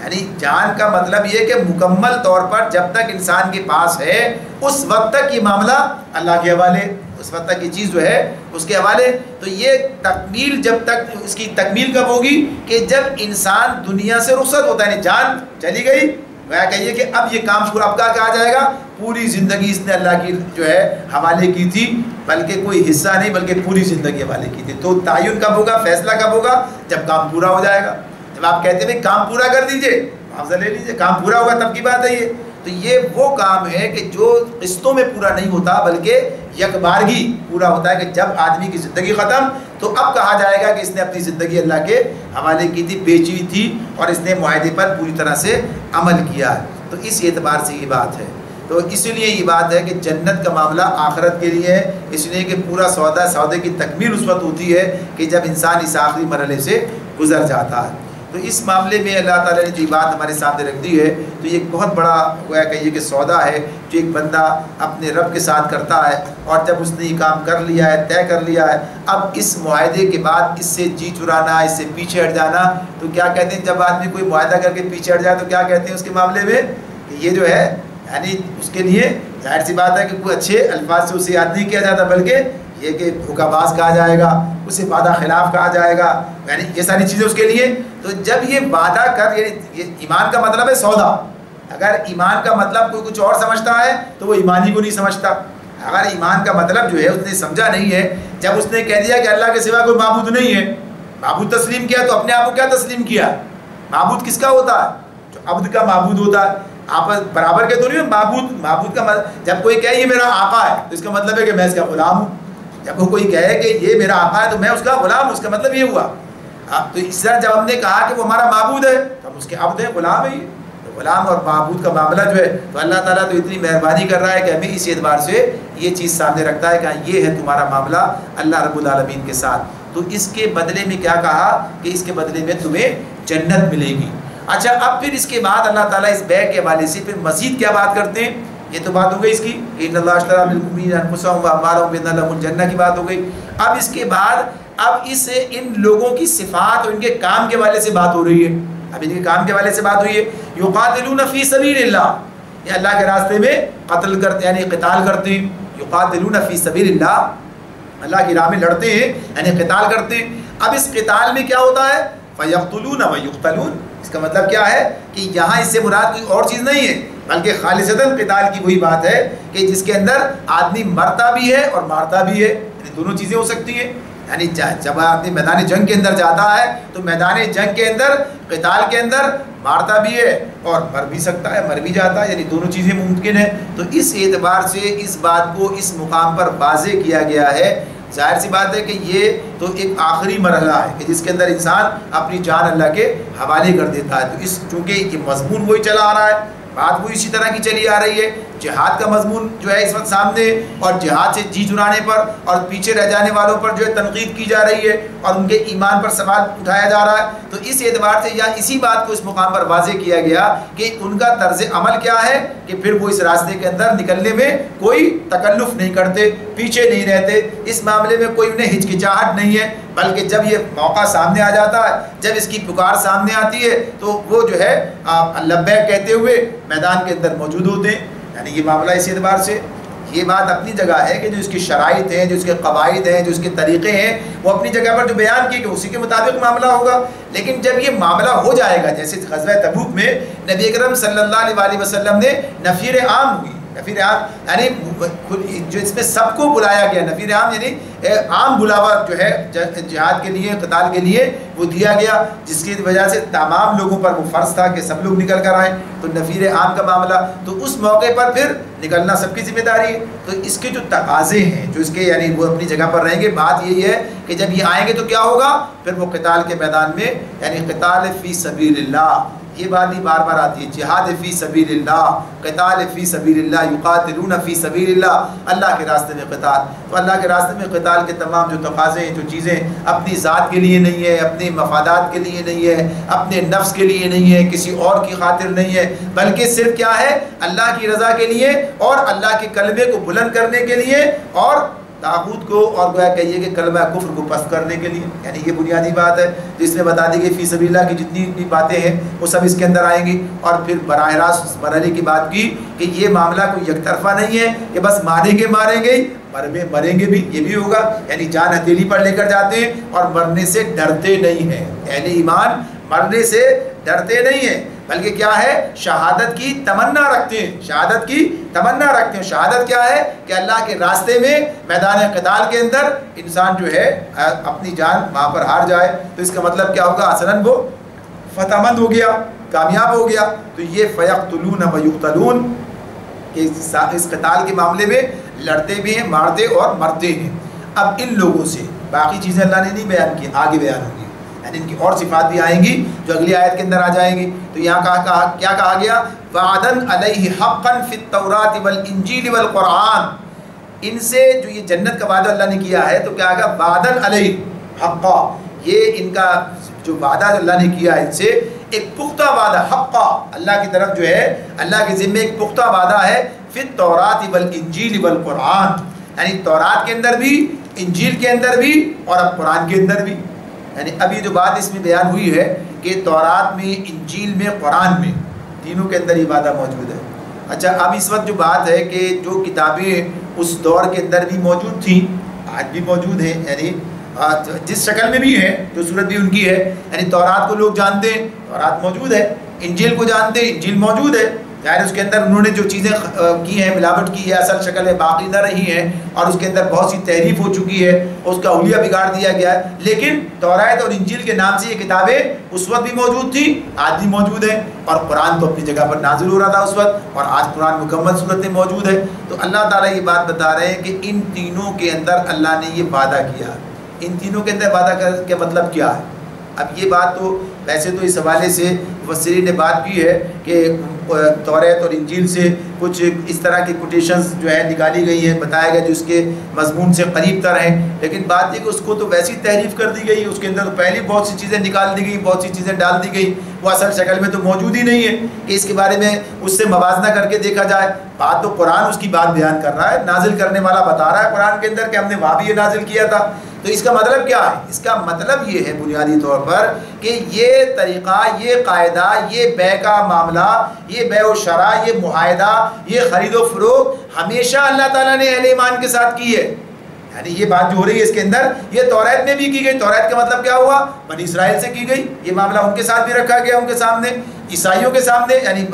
S2: یعنی جان کا مطلب یہ کہ مکمل طور پر جب تک انسان کے پاس ہے اس وقت تک یہ معاملہ اللہ کے حوالے، اس وقت تک یہ چیز جو ہے اس کے حوالے۔ تو یہ تکمیل جب تک، اس کی تکمیل کب ہوگی؟ کہ جب انسان دنیا سے رخصت ہوتا ہے، یعنی جان چلی گئی، وہ کہیے کہ اب یہ کام پورا، اب کہا جائے گا پوری زندگی اس نے اللہ کی جو ہے حوالے کی تھی، بلکہ کوئی حصہ نہیں بلکہ پوری زندگی حوالے کی تھی۔ تو تعین کب ہوگا، فیصلہ کب ہوگا؟ جب کام پورا ہو جائے گا۔ جب آپ کہتے ہیں کام پورا کر دیجئے، معاوضہ لے لیجئے، کام پورا ہوگا تب کی بات ہے یہ۔ تو یہ وہ کام ہے کہ جو قسطوں میں پورا نہیں ہوتا بلکہ یک بارگی پورا ہوتا ہے، کہ جب آدمی کی زندگی ختم تو اب کہا جائے گا کہ اس نے اپنی زندگی اللہ کے حوالے کی تھی، بیچی تھی اور اس نے معاہدے پر پوری طرح سے عمل کیا ہے۔ تو اس اعتبار سے یہ بات ہے۔ تو اسی لیے یہ بات ہے کہ جنت کا معاملہ آخرت کے لیے ہے، اس لیے کہ پورا سودے کی تکمیل اس وقت ہوتی ہے کہ جب انسان اس آخری مرحلے سے گزر جاتا ہے۔ تو اس معاملے میں اللہ تعالیٰ نے جو بات ہمارے سامنے رکھ دی ہے، تو یہ ایک بہت بڑا گویا کہیے کہ سودا ہے جو ایک بندہ اپنے رب کے ساتھ کرتا ہے، اور جب اس نے یہ کام کر لیا ہے، طے کر لیا ہے، اب اس معاہدے کے بعد اس سے جی چرانا، اس سے پیچھے ہٹ جانا، تو کیا کہتے ہیں جب آدمی کوئی معاہدہ کر کے پیچھے ہٹ جائے تو کیا کہتے ہیں اس کے معاملے میں کہ یہ جو ہے یعنی اس کے لیے ظاہر سی بات ہے کہ کوئی اچھے الفاظ سے اسے یاد نہیں کیا جاتا، بلکہ یہ کہ دھوکہ باز کہا جائے گا، اسے وعدہ خلاف کہا جائے گا، یعنی یہ ساری چیزیں اس کے لیے. تو جب یہ وعدہ کر، یعنی یہ ایمان کا مطلب ہے سودا. اگر ایمان کا مطلب کوئی کچھ اور سمجھتا ہے تو وہ ایمان ہی کو نہیں سمجھتا. اگر ایمان کا مطلب جو ہے اس نے سمجھا نہیں ہے، جب اس نے کہہ دیا کہ اللہ کے سوا کوئی معبود نہیں ہے، معبود تسلیم کیا، تو اپنے آپ کو کیا تسلیم کیا؟ معبود کس کا ہوتا ہے؟ جو عبد کا معبود ہوتا ہے. آپ برابر کے تو نہیں. معبود کا جب کوئی کہے یہ میرا آقا ہے تو اس کا مطلب ہے کہ میں اس کا غلام ہوں. جب وہ کوئی کہے کہ یہ میرا آقا ہے تو میں اس کا غلام ہوں، اس کا مطلب یہ ہوا. تو اس طرح جب ہم نے کہا کہ وہ ہمارا معبود ہے تو ہم اس کے عبد ہیں، غلام ہے. غلام اور معبود کا معاملہ جو ہے تو اللہ تعالیٰ تو اتنی مہربانی کر رہا ہے کہ ہمیں اس اعتبار سے یہ چیز سامنے رکھتا ہے کہ یہ ہے تمہارا معاملہ اللہ رب العالمین کے ساتھ. تو اس کے بدلے میں کیا کہا کہ اس کے بدلے میں تمہیں جنت ملے گی. اچھا، اب پھر اس کے بعد اللہ تعالیٰ اس بیع کے حوالے سے پھر مزید کیا بات کرتے ہیں؟ یہ تو بات ہو گئی اس کی کہ ان اللہ اشتری من المؤمنین انفسهم واموالهم بان لهم الجنہ کی بات ہو گئی. اب اس کے بعد اب ان لوگوں کی صفات اور ان کے کام کے حوالے سے بات ہو رہی ہے. اب ان کے کام کے حوالے سے بات ہوئی ہے. یقاتلون فی سبیل اللہ، یہ اللہ کے راستے میں قتل کرتے یعنی قتال کرتے ہیں. یقاتلون فی سبیل اللہ، اللہ کی راہ میں لڑتے ہیں یعنی قتال کرتے ہیں. اب اس قتال میں کیا ہوتا ہے؟ فیقتلون ویقتلون. اس کا مطلب کیا ہے کہ یہاں اس سے مراد کوئی اور چیز نہیں ہے بلکہ خالصتاً قتال کی وہی بات ہے کہ جس کے اندر آدمی مرتا بھی ہے اور مارتا بھی ہے. یعنی دونوں چیزیں ہو سکتی ہیں. یعنی جب آدمی میدان جنگ کے اندر جاتا ہے تو میدان جنگ کے اندر قتال کے اندر مارتا بھی ہے اور مر بھی سکتا ہے، مر بھی جاتا ہے. یعنی دونوں چیزیں ممکن ہیں. تو اس اعتبار سے اس بات کو اس مقام پر واضح کیا گیا ہے. ظاہر سی بات ہے کہ یہ تو ایک آخری مرحلہ ہے کہ جس کے اندر انسان اپنی جان اللہ کے حوالے کر دیتا ہے. تو چونکہ یہ مضمون وہی چلا آ رہا ہے، بات وہ اسی طرح کی چلی آ رہی ہے. جہاد کا مضمون جو ہے اس وقت سامنے، اور جہاد سے جی چرانے پر اور پیچھے رہ جانے والوں پر جو ہے تنقید کی جا رہی ہے اور ان کے ایمان پر سوال اٹھایا جا رہا ہے. تو اس اعتبار سے یا اسی بات کو اس مقام پر واضح کیا گیا کہ ان کا طرز عمل کیا ہے کہ پھر وہ اس راستے کے اندر نکلنے میں کوئی تکلف نہیں کرتے، پیچھے نہیں رہتے. اس معاملے میں کوئی انہیں ہچکچاہٹ نہیں ہے، بلکہ جب یہ موقع سامنے آ جاتا ہے، جب اس کی پکار سامنے آتی ہے تو وہ جو ہے لبیک کہتے ہوئے میدان کے اندر موجود ہوتے ہیں. یعنی یہ معاملہ اس اعتبار سے یہ بات اپنی جگہ ہے کہ جو اس کی شرائط ہیں، جو اس کے قواعد ہیں، جو اس کے طریقے ہیں، وہ اپنی جگہ پر جو بیان کیے کہ اسی کے مطابق معاملہ ہوگا. لیکن جب یہ معاملہ ہو جائے گا، جیسے غزوہ تبوک میں نبی اکرم صلی اللہ علیہ وسلم نے نفیر عام ہوئی، نفیر عام یعنی جو اس میں سب کو بلایا گیا، نفیر عام یعنی عام بلاوا جو ہے جہاد کے لیے، قتال کے لیے وہ دیا گیا، جس کی وجہ سے تمام لوگوں پر وہ فرض تھا کہ سب لوگ نکل کر آئیں. تو نفیر عام کا معاملہ، تو اس موقع پر پھر نکلنا سب کی ذمہ داری ہے. تو اس کے جو تقاضے ہیں، جو اس کے یعنی وہ اپنی جگہ پر رہیں گے. بات یہی ہے کہ جب یہ آئیں گے تو کیا ہوگا؟ پھر وہ قتال کے میدان میں یعنی قتال فی سبیل اللہ، یہ بات بھی بار بار آتی ہے. جہاد فی سبیل اللہ، قتال فی سبیل اللہ، یقاتلون فی سبیل اللہ، اللہ کے راستے میں قتال. تو اللہ کے راستے میں قتال کے تمام جو تقاضے ہیں، جو چیزیں اپنی ذات کے لیے نہیں ہے، اپنے مفادات کے لیے نہیں ہے، اپنے نفس کے لیے نہیں ہے، کسی اور کی خاطر نہیں ہے، بلکہ صرف کیا ہے؟ اللہ کی رضا کے لیے اور اللہ کے کلمے کو بلند کرنے کے لیے اور طاغوت کو اور گویا کہیے کہ کلمہ کفر کو پست کرنے کے لیے. یعنی یہ بنیادی بات ہے جس میں بتا دی گئی فی سبیل اللہ کی جتنی باتیں ہیں وہ سب اس کے اندر آئیں گی. اور پھر براہ راست مرحلے کی بات کی کہ یہ معاملہ کوئی یک طرفہ نہیں ہے کہ بس ماریں گے مریں گے بھی، یہ بھی ہوگا. یعنی جان ہتھیلی پر لے کر جاتے ہیں اور مرنے سے ڈرتے نہیں ہیں. اہل ایمان مرنے سے ڈرتے نہیں ہیں بلکہ کیا ہے؟ شہادت کی تمنا رکھتے ہیں. شہادت کی تمنا رکھتے ہیں. شہادت کیا ہے؟ کہ اللہ کے راستے میں میدان قتال کے اندر انسان جو ہے اپنی جان وہاں پر ہار جائے تو اس کا مطلب کیا ہوگا؟ اصلاً وہ فتح مند ہو گیا، کامیاب ہو گیا. تو یہ فیقتلون ویقتلون کہ اس قتال کے معاملے میں لڑتے بھی ہیں، مارتے اور مرتے ہیں. اب ان لوگوں سے باقی چیزیں اللہ نے نہیں بیان کی، آگے بیان ہوگی. یعنی ان کی اور صفات بھی آئیں گی جو اگلی آیت کے اندر آ جائیں گی. تو یہاں کیا کہا گیا؟ وعدن علیہ حقا فی التوراۃ والانجیل والقرآن. ان سے جو یہ جنت کا وعدہ اللہ نے کیا ہے تو کیا کہا؟ وعدن علیہ حقا، یہ ان کا جو وعدہ اللہ نے کیا ہے ان سے ایک پختہ وعدہ، حقا اللہ کی طرف جو ہے اللہ کے ذمے ایک پختہ وعدہ ہے. فی التوراۃ والانجیل والقرآن، یعنی تورات کے اندر بھی، انجیل کے اندر بھی اور اب قرآن کے اندر بھی. یعنی ابھی جو بات اس میں بیان ہوئی ہے کہ تورات میں، انجیل میں، قرآن میں، تینوں کے اندر یہ وعدہ موجود ہے. اچھا اب اس وقت جو بات ہے کہ جو کتابیں اس دور کے اندر بھی موجود تھیں آج بھی موجود ہیں، یعنی جس شکل میں بھی ہے جو صورت بھی ان کی ہے، یعنی تورات کو لوگ جانتے ہیں، تورات موجود ہے، انجیل کو جانتے ہیں، انجیل موجود ہے، یعنی اس کے اندر انہوں نے جو چیزیں کی ہیں ملاوٹ کی ہے، اصل شکل ہے باقی نہ رہی ہیں، اور اس کے اندر بہت سی تحریف ہو چکی ہے، اس کا حلیہ بگاڑ دیا گیا ہے، لیکن تورات اور انجیل کے نام سے یہ کتابیں اس وقت بھی موجود تھیں، آج بھی موجود ہیں، اور قرآن تو اپنی جگہ پر نازل ہو رہا تھا اس وقت، اور آج قرآن مکمل صورت میں موجود ہے۔ تو اللہ تعالیٰ یہ بات بتا رہے ہیں کہ ان تینوں کے اندر اللہ نے یہ وعدہ کیا، ان تینوں کے اندر وعدہ کا مطلب کیا ہے؟ اب یہ بات تو ویسے تو اس حوالے سے مفسرین نے بات کی ہے کہ تورات اور انجیل سے کچھ اس طرح کی کوٹیشنز جو ہے نکالی گئی ہیں، بتایا گیا جو اس کے مضمون سے قریب تر ہیں، لیکن بات یہ کہ اس کو تو ویسی تحریف کر دی گئی، اس کے اندر تو پہلے بہت سی چیزیں نکال دی گئی، بہت سی چیزیں ڈال دی گئی، وہ اصل شکل میں تو موجود ہی نہیں ہے کہ اس کے بارے میں اس سے موازنہ کر کے دیکھا جائے۔ بات تو قرآن اس کی بات بیان کر رہا ہے، نازل کرنے والا بتا رہا ہے قرآن کے اندر کہ ہم نے وہاں بھی یہ نازل کیا تھا۔ تو اس کا مطلب کیا ہے؟ اس کا مطلب یہ ہے بنیادی طور پر کہ یہ طریقہ، یہ قاعدہ، یہ بے کا معاملہ، یہ بے و شرع، یہ معاہدہ، یہ خرید و فروخت ہمیشہ اللہ تعالیٰ نے اہل ایمان کے ساتھ کی ہے۔ یعنی یہ بات جو ہو رہی ہے اس کے اندر یہ تورات میں بھی کی گئی۔ تورات کا مطلب کیا ہوا؟ بنی اسرائیل سے کی گئی، یہ معاملہ ان کے ساتھ بھی رکھا گیا، ان کے سامنے، عیسائیوں کے سامنے، یعنی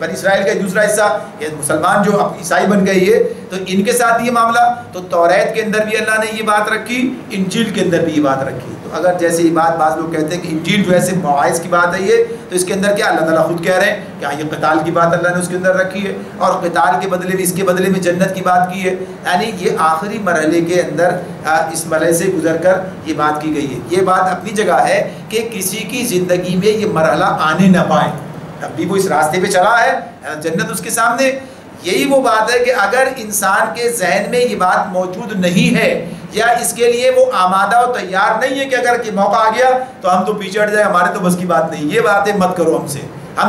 S2: بنی اسرائیل کا دوسرا حصہ یہ مسلمان جو عیسائی بن گئے یہ، تو ان کے ساتھ یہ معاملہ، تو تورات کے اندر بھی اللہ نے یہ بات رکھی، انجیل کے اندر بھی یہ بات رکھی۔ تو اگر جیسے یہ بات بعض لوگ کہتے ہیں کہ انجیل جو ہے صرف مواعظ کی بات ہے یہ، تو اس کے اندر کیا اللہ تعالیٰ خود کہہ رہے ہیں کہ یہ قتال کی بات اللہ نے اس کے اندر رکھی ہے، اور قتال کے بدلے میں اس کے بدلے میں جنت کی بات کی ہے، یعنی یہ آخری مرحلے کے اندر اس مرحلے سے گزر کر یہ بات کی گئی ہے۔ یہ بات اپنی جگہ ہے کہ کسی کی زندگی میں یہ مرحلہ آنے نہ پائے، اب بھی وہ اس راستے پہ چلا ہے، جنت اس کے سامنے۔ یہی وہ بات ہے کہ اگر انسان کے ذہن میں یہ بات موجود نہیں ہے یا اس کے لیے وہ آمادہ و تیار نہیں ہے کہ اگر یہ موقع آ گیا تو ہم تو پیچھے ہٹ جائیں، ہمارے تو بس کی بات نہیں، یہ باتیں مت کرو ہم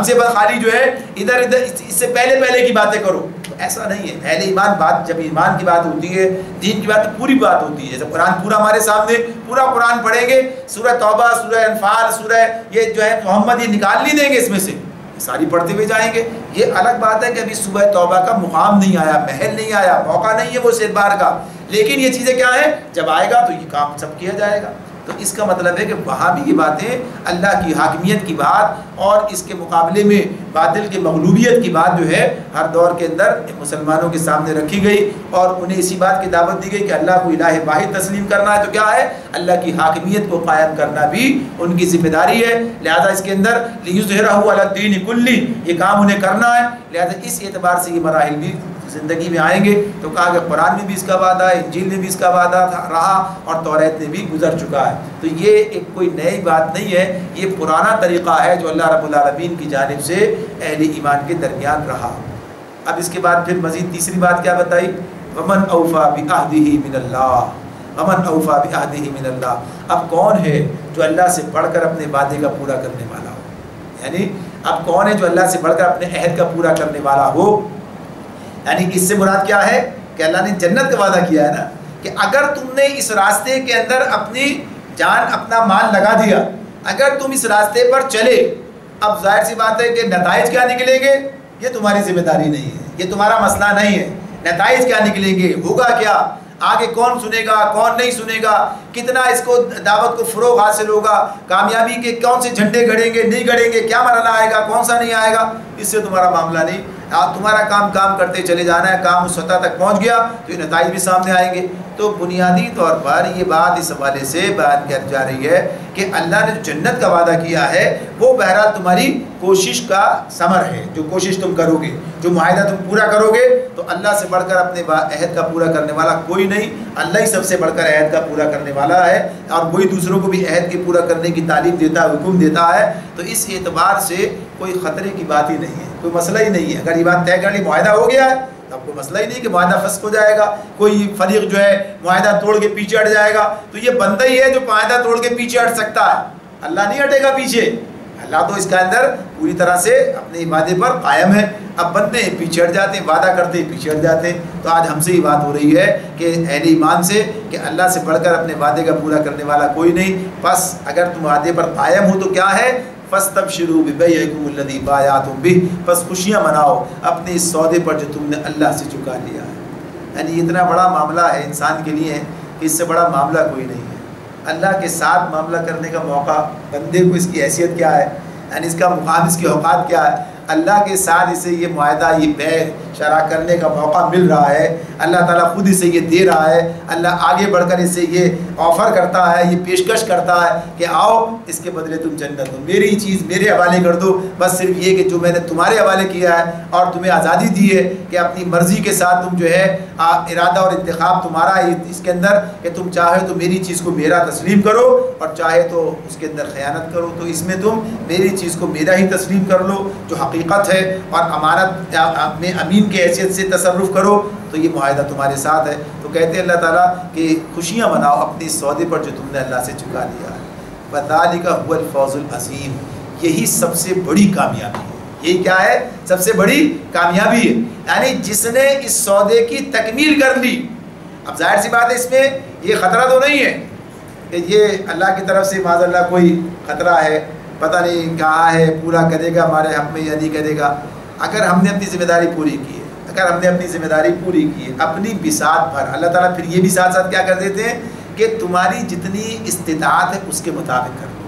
S2: سے بس خالی جو ہے ادھر ادھر اس سے پہلے کی باتیں کرو، ایسا نہیں ہے۔ اہل ایمان بات جب ایمان کی بات ہوتی ہے، دین کی بات، پوری بات ہوتی ہے۔ جیسے قرآن پورا ہمارے سامنے، پورا قرآن پڑھیں گے، سورہ توبہ، سورہ انفال، سورہ یہ جو ہے محمد، یہ نکال نہیں دیں گے اس میں سے، ساری پڑھتے ہوئے جائیں گے۔ یہ الگ بات ہے کہ ابھی صبح توبہ کا مقام نہیں آیا، محل نہیں آیا، موقع نہیں ہے وہ اس اعتبار کا، لیکن یہ چیزیں کیا ہیں، جب آئے گا تو یہ کام سب کیا جائے گا۔ تو اس کا مطلب ہے کہ وہاں بھی یہ باتیں اللہ کی حاکمیت کی بات اور اس کے مقابلے میں باطل کی مغلوبیت کی بات جو ہے ہر دور کے اندر مسلمانوں کے سامنے رکھی گئی، اور انہیں اسی بات کی دعوت دی گئی کہ اللہ کو الہ واحد تسلیم کرنا ہے، تو کیا ہے، اللہ کی حاکمیت کو قائم کرنا بھی ان کی ذمہ داری ہے۔ لہذا اس کے اندر لِیُظْہِرَهُ عَلَى الدِّینِ كُلِّهِ، یہ کام انہیں کرنا ہے۔ لہذا اس اعتبار سے یہ مراحل بھی زندگی میں آئیں گے، تو کہا کہ قرآن میں بھی اس کا وعدہ ہے، انجیل میں بھی اس کا وعدہ رہا، اور تورات میں بھی گزر چکا ہے۔ تو یہ ایک کوئی نئی بات نہیں ہے، یہ پرانا طریقہ ہے جو اللہ رب العالمین کی جانب سے اہل ایمان کے درمیان رہا۔ اب اس کے بعد پھر مزید تیسری بات کیا بتائی، وَمَنْ أَوْفَى بِعَهْدِهِ مِنَ اللَّهِ، وَمَنْ أَوْفَى بِعَهْدِهِ مِنَ اللَّهِ۔ اب کون ہے جو اللہ سے بڑھ کر اپنے وعدے کا پورا کرنے والا ہو، یعنی اب کون ہے جو اللہ سے بڑھ کر اپنے عہد کا پورا کرنے والا ہو؟ یعنی اس سے مراد کیا ہے کہ اللہ نے جنت کا وعدہ کیا ہے نا، کہ اگر تم نے اس راستے کے اندر اپنی جان، اپنا مال لگا دیا، اگر تم اس راستے پر چلے، اب ظاہر سی بات ہے کہ نتائج کیا نکلیں گے یہ تمہاری ذمہ داری نہیں ہے، یہ تمہارا مسئلہ نہیں ہے، نتائج کیا نکلیں گے، ہوگا کیا، آگے کون سنے گا، کون نہیں سنے گا، کتنا اس کو دعوت کو فروغ حاصل ہوگا، کامیابی کے کون سے جھنڈے گڑیں گے، نہیں گڑیں گے، کیا مرحلہ آئے گا، کون سا نہیں آئے گا، اس سے تمہارا معاملہ نہیں۔ تمہارا کام کرتے چلے جانا ہے، کام اس سطح تک پہنچ گیا تو یہ نتائج بھی سامنے آئیں گے۔ تو بنیادی طور پر یہ بات اس حوالے سے بیان کی جا رہی ہے کہ اللہ نے جنت کا وعدہ کیا ہے وہ بہرحال تمہاری کوشش کا ثمر ہے، جو کوشش تم کرو گے، جو معاہدہ تم پورا کرو گے، تو اللہ سے بڑھ کر اپنے عہد کا پورا کرنے والا کوئی نہیں، اللہ ہی سب سے بڑھ کر عہد کا پورا کرنے والا ہے، اور وہی دوسروں کو بھی عہد کے پورا کرنے کی تعلیم دیتا ہے، حکم دیتا ہے۔ تو اس اعتبار سے کوئی خطرے کی بات ہی نہیں ہے، کوئی مسئلہ ہی نہیں ہے۔ اگر یہ بات طے کر لی معاہدہ ہو گیا ہے تو اب کوئی مسئلہ ہی نہیں کہ معاہدہ فسخ ہو جائے گا، کوئی فریق جو ہے معاہدہ توڑ کے پیچھے ہٹ جائے گا، تو یہ بندہ ہی ہے جو معاہدہ توڑ کے پیچھے ہٹ سکتا ہے، اللہ نہیں ہٹے گا پیچھے، اللہ تو اس کے اندر پوری طرح سے اپنے وعدے پر قائم ہے۔ اب بندے پیچھے ہٹ جاتے ہیں، وعدہ کرتے ہیں پیچھے ہٹ جاتے ہیں۔ تو آج ہم سے یہ بات ہو رہی ہے کہ اہل ایمان سے کہ اللہ سے بڑھ کر اپنے وعدے کا پورا کرنے والا کوئی نہیں، بس اگر تم وعدے پر قائم ہو تو کیا ہے، فاستبشروا ببیعکم الذی بایعتم بہ، بس خوشیاں مناؤ اپنے اس سودے پر جو تم نے اللہ سے چکا لیا ہے. یعنی اتنا بڑا معاملہ ہے انسان کے لیے کہ اس سے بڑا معاملہ کوئی نہیں ہے. اللہ کے ساتھ معاملہ کرنے کا موقع بندے کو اس کی حیثیت کیا ہے، یعنی اس کا مقام، اس کے اوقات کیا ہے. اللہ کے ساتھ اسے یہ معاہدہ، یہ بیع شرع کرنے کا موقع مل رہا ہے. اللہ تعالیٰ خود اسے یہ دے رہا ہے. اللہ آگے بڑھ کر اسے یہ آفر کرتا ہے، یہ پیشکش کرتا ہے کہ آؤ اس کے بدلے تم جنت دو، میری چیز میرے حوالے کر دو. بس صرف یہ کہ جو میں نے تمہارے حوالے کیا ہے اور تمہیں آزادی دی ہے کہ اپنی مرضی کے ساتھ تم جو ہے ارادہ اور انتخاب تمہارا ہے اس کے اندر کہ تم چاہے تو میری چیز کو میرا تسلیم کرو اور چاہے تو اس کے اندر خیانت کرو. تو اس میں تم میری چیز کو میرا ہی تسلیم کر لو جو حقیقت ہے، اور امانت میں امین کی حیثیت سے تصرف کرو. تو یہ معاہدہ تمہارے ساتھ ہے. تو کہتے ہیں اللہ تعالیٰ کہ خوشیاں مناؤ اپنے اس سودے پر جو تم نے اللہ سے چکا لیا ہے. وَذَلِكَ هُوَ الْفَوْزُ الْعَظِيمُ، یہی سب سے بڑی کامیابی ہے. یہ کیا ہے؟ سب سے بڑی کامیابی ہے. یعنی جس نے اس سودے کی تکمیل کر لی. اب ظاہر سی بات ہے اس میں یہ خطرہ تو نہیں ہے کہ یہ اللہ کی طرف سے معاذ اللہ کوئی خطرہ ہے، پتہ نہیں کہا ہے پورا کرے گا ہمارے حق میں یا نہیں کرے گا. اگر ہم نے اپنی ذمہ داری پوری کی ہے، اگر ہم نے اپنی ذمہ داری پوری کی ہے اپنی بساط بھر، اللہ تعالیٰ پھر یہ بھی ساتھ ساتھ کیا کر دیتے ہیں کہ تمہاری جتنی استطاعت ہے اس کے مطابق کر لو.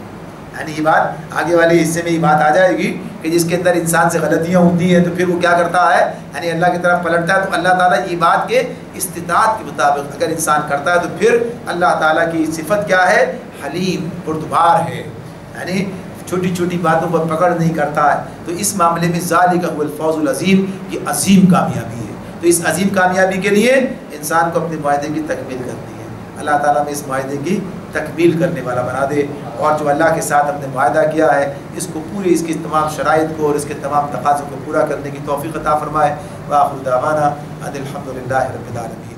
S2: یعنی یہ بات آگے والے حصے میں یہ بات آ جائے گی کہ جس کے اندر انسان سے غلطیاں ہوتی ہیں تو پھر وہ کیا کرتا ہے، یعنی اللہ کی طرف پلٹتا ہے. تو اللہ تعالیٰ یہ بات کہ استطاعت کے مطابق اگر انسان کرتا ہے تو پھر اللہ تعالیٰ کی صفت کیا ہے، حلیم، بردبار ہے. یعنی چھوٹی چھوٹی باتوں پر پکڑ نہیں کرتا ہے. تو اس معاملے میں ذالک هو الفوز العظیم، یہ عظیم کامیابی ہے. تو اس عظیم کامیابی کے لیے انسان کو اپنے معاہدے کی تکمیل کرنی ہے. اللہ تعالیٰ میں اس معاہدے کی تکمیل کرنے والا بنا دے، اور جو اللہ کے ساتھ ہم نے معاہدہ کیا ہے اس کو پوری، اس کی تمام شرائط کو اور اس کے تمام تقاضوں کو پورا کرنے کی توفیق عطا فرمائے. وآخر دعوانا ان الحمد للہ رب العالمین.